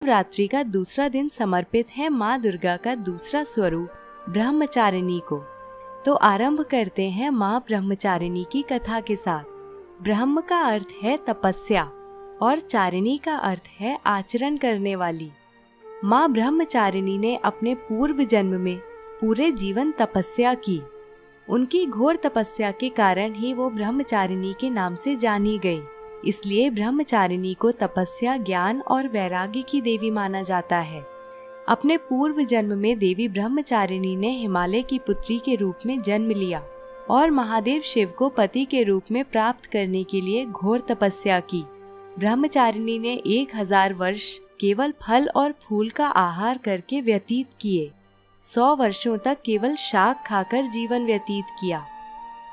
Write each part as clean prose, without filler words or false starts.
नवरात्रि का दूसरा दिन समर्पित है माँ दुर्गा का दूसरा स्वरूप ब्रह्मचारिणी को। तो आरंभ करते हैं माँ ब्रह्मचारिणी की कथा के साथ। ब्रह्म का अर्थ है तपस्या और चारिणी का अर्थ है आचरण करने वाली। माँ ब्रह्मचारिणी ने अपने पूर्व जन्म में पूरे जीवन तपस्या की। उनकी घोर तपस्या के कारण ही वो ब्रह्मचारिणी के नाम से जानी गई। इसलिए ब्रह्मचारिणी को तपस्या, ज्ञान और वैराग्य की देवी माना जाता है। अपने पूर्व जन्म में देवी ब्रह्मचारिणी ने हिमालय की पुत्री के रूप में जन्म लिया और महादेव शिव को पति के रूप में प्राप्त करने के लिए घोर तपस्या की। ब्रह्मचारिणी ने 1000 वर्ष केवल फल और फूल का आहार करके व्यतीत किए। 100 वर्षों तक केवल शाक खाकर जीवन व्यतीत किया।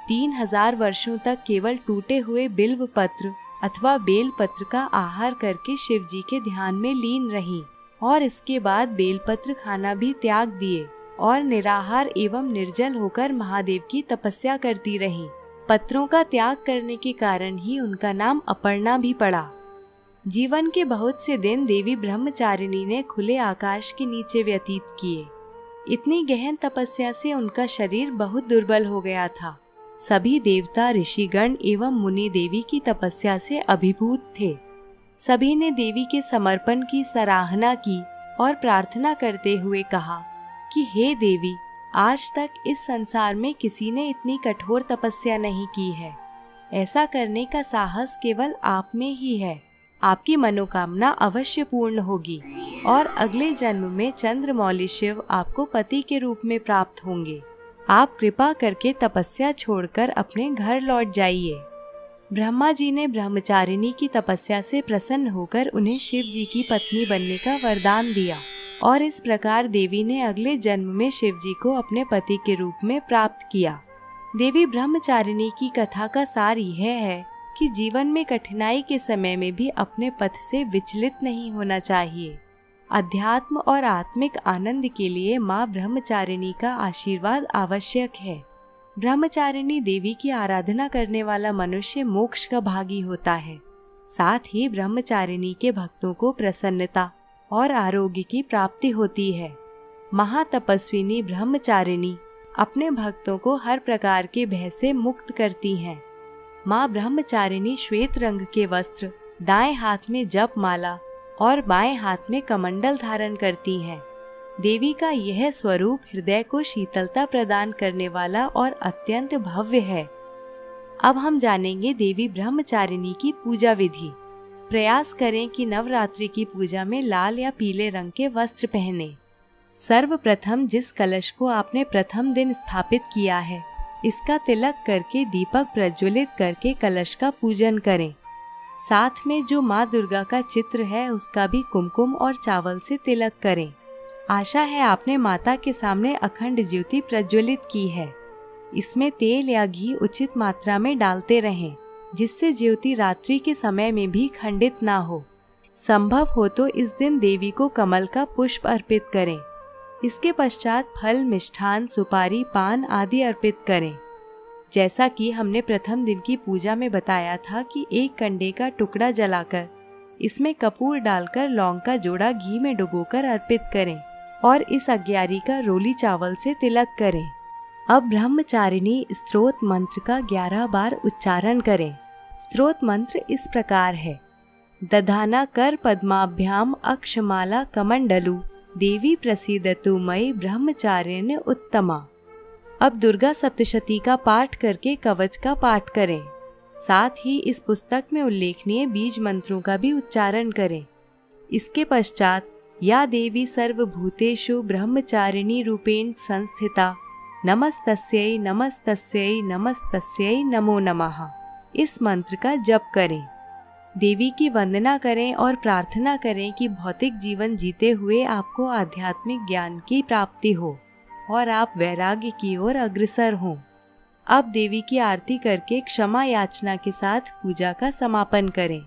3000 वर्षों तक केवल टूटे हुए बिल्व पत्र अथवा बेल पत्र का आहार करके शिव जी के ध्यान में लीन रहीं और इसके बाद बेलपत्र खाना भी त्याग दिए और निराहार एवं निर्जल होकर महादेव की तपस्या करती रहीं। पत्रों का त्याग करने के कारण ही उनका नाम अपर्णा भी पड़ा। जीवन के बहुत से दिन देवी ब्रह्मचारिणी ने खुले आकाश के नीचे व्यतीत किए। इतनी गहन तपस्या से उनका शरीर बहुत दुर्बल हो गया था। सभी देवता, ऋषिगण एवं मुनि देवी की तपस्या से अभिभूत थे। सभी ने देवी के समर्पण की सराहना की और प्रार्थना करते हुए कहा कि हे देवी, आज तक इस संसार में किसी ने इतनी कठोर तपस्या नहीं की है। ऐसा करने का साहस केवल आप में ही है। आपकी मनोकामना अवश्य पूर्ण होगी और अगले जन्म में चंद्रमौली शिव आपको पति के रूप में प्राप्त होंगे। आप कृपा करके तपस्या छोड़कर अपने घर लौट जाइए। ब्रह्मा जी ने ब्रह्मचारिणी की तपस्या से प्रसन्न होकर उन्हें शिव जी की पत्नी बनने का वरदान दिया और इस प्रकार देवी ने अगले जन्म में शिव जी को अपने पति के रूप में प्राप्त किया। देवी ब्रह्मचारिणी की कथा का सार यह है कि जीवन में कठिनाई के समय में भी अपने पथ से विचलित नहीं होना चाहिए। अध्यात्म और आत्मिक आनंद के लिए माँ ब्रह्मचारिणी का आशीर्वाद आवश्यक है। ब्रह्मचारिणी देवी की आराधना करने वाला मनुष्य मोक्ष का भागी होता है। साथ ही ब्रह्मचारिणी के भक्तों को प्रसन्नता और आरोग्य की प्राप्ति होती है। महातपस्विनी ब्रह्मचारिणी अपने भक्तों को हर प्रकार के भय से मुक्त करती हैं। माँ ब्रह्मचारिणी श्वेत रंग के वस्त्र, दाएं हाथ में जप माला और बाएं हाथ में कमंडल धारण करती हैं। देवी का यह स्वरूप हृदय को शीतलता प्रदान करने वाला और अत्यंत भव्य है। अब हम जानेंगे देवी ब्रह्मचारिणी की पूजा विधि। प्रयास करें कि नवरात्रि की पूजा में लाल या पीले रंग के वस्त्र पहने। सर्वप्रथम जिस कलश को आपने प्रथम दिन स्थापित किया है, इसका तिलक करके दीपक प्रज्वलित करके कलश का पूजन करें। साथ में जो माँ दुर्गा का चित्र है उसका भी कुमकुम और चावल से तिलक करें। आशा है आपने माता के सामने अखंड ज्योति प्रज्वलित की है। इसमें तेल या घी उचित मात्रा में डालते रहें, जिससे ज्योति रात्रि के समय में भी खंडित ना हो। संभव हो तो इस दिन देवी को कमल का पुष्प अर्पित करें। इसके पश्चात फल, मिष्ठान, सुपारी, पान आदि अर्पित करें। जैसा कि हमने प्रथम दिन की पूजा में बताया था कि एक कंडे का टुकड़ा जलाकर इसमें कपूर डालकर लौंग का जोड़ा घी में डुबोकर अर्पित करें और इस अग्यारी का रोली चावल से तिलक करें। अब ब्रह्मचारिणी स्तोत्र मंत्र का 11 बार उच्चारण करें। स्तोत्र मंत्र इस प्रकार है: दधाना कर पद्माभ्याम अक्षमाला कमंडलु देवी प्रसीदतु मयि ब्रह्मचारिण्य उत्तमा। अब दुर्गा सप्तशती का पाठ करके कवच का पाठ करें। साथ ही इस पुस्तक में उल्लेखनीय बीज मंत्रों का भी उच्चारण करें। इसके पश्चात या देवी सर्वभूतेषु ब्रह्मचारिणी रूपेण संस्थिता नमस्तस्यै नमस्तस्यै नमस्तस्यै नमो नमः, इस मंत्र का जप करें। देवी की वंदना करें और प्रार्थना करें कि भौतिक जीवन जीते हुए आपको आध्यात्मिक ज्ञान की प्राप्ति हो और आप वैराग्य की ओर अग्रसर हों। अब देवी की आरती करके क्षमा याचना के साथ पूजा का समापन करें।